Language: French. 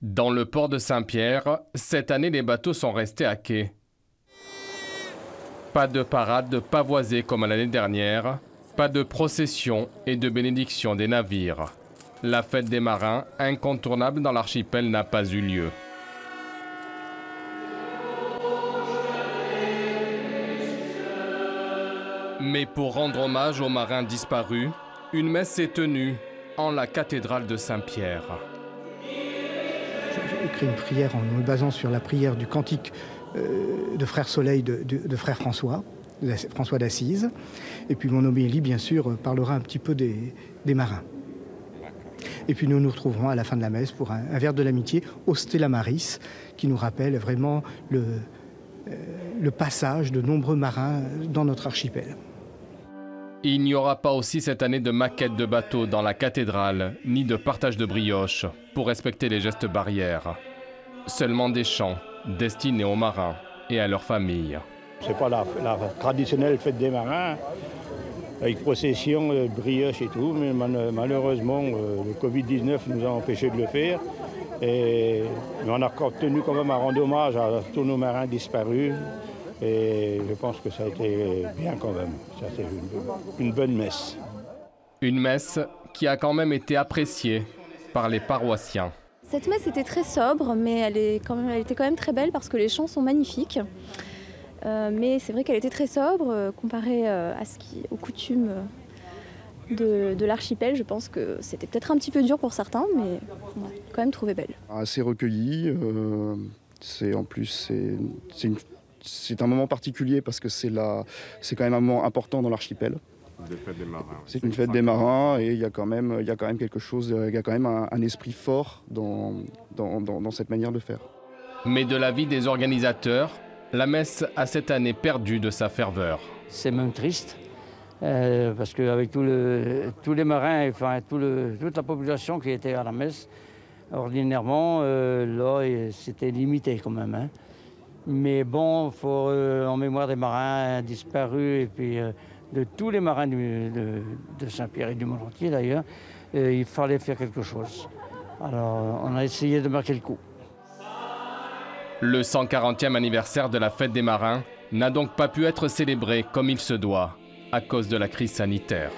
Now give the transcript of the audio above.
Dans le port de Saint-Pierre, cette année, les bateaux sont restés à quai. Pas de parade pavoisée comme l'année dernière, pas de procession et de bénédiction des navires. La fête des marins, incontournable dans l'archipel, n'a pas eu lieu. Mais pour rendre hommage aux marins disparus, une messe s'est tenue en la cathédrale de Saint-Pierre. J'ai écrit une prière en me basant sur la prière du cantique de Frère Soleil de Frère François d'Assise. Et puis mon homélie, bien sûr, parlera un petit peu des marins. Et puis nous nous retrouverons à la fin de la messe pour un verre de l'amitié au Stella Maris, qui nous rappelle vraiment le passage de nombreux marins dans notre archipel. Il n'y aura pas aussi cette année de maquette de bateaux dans la cathédrale, ni de partage de brioches, pour respecter les gestes barrières. Seulement des chants destinés aux marins et à leurs familles. C'est pas la traditionnelle fête des marins, avec procession, brioche et tout, mais malheureusement, le Covid-19 nous a empêchés de le faire. Mais on a tenu quand même à rendre hommage à tous nos marins disparus. Et je pense que ça a été bien quand même. Ça a été une bonne messe. Une messe qui a quand même été appréciée par les paroissiens. Cette messe était très sobre, mais elle était quand même très belle parce que les chants sont magnifiques. Mais c'est vrai qu'elle était très sobre comparée aux coutumes de l'archipel. Je pense que c'était peut-être un petit peu dur pour certains, mais on a quand même trouvé belle. Assez recueilli. C'est un moment particulier parce que c'est quand même un moment important dans l'archipel. C'est une fête des marins et il y a quand même quelque chose, il y a quand même un esprit fort dans cette manière de faire. Mais de l'avis des organisateurs, la messe a cette année perdu de sa ferveur. C'est même triste parce qu'avec tous les marins, enfin toute la population qui était à la messe, ordinairement, là c'était limité quand même. Hein. Mais bon, faut en mémoire des marins disparus et puis de tous les marins de Saint-Pierre et du monde entier d'ailleurs, il fallait faire quelque chose. Alors on a essayé de marquer le coup. Le 140e anniversaire de la fête des marins n'a donc pas pu être célébré comme il se doit à cause de la crise sanitaire.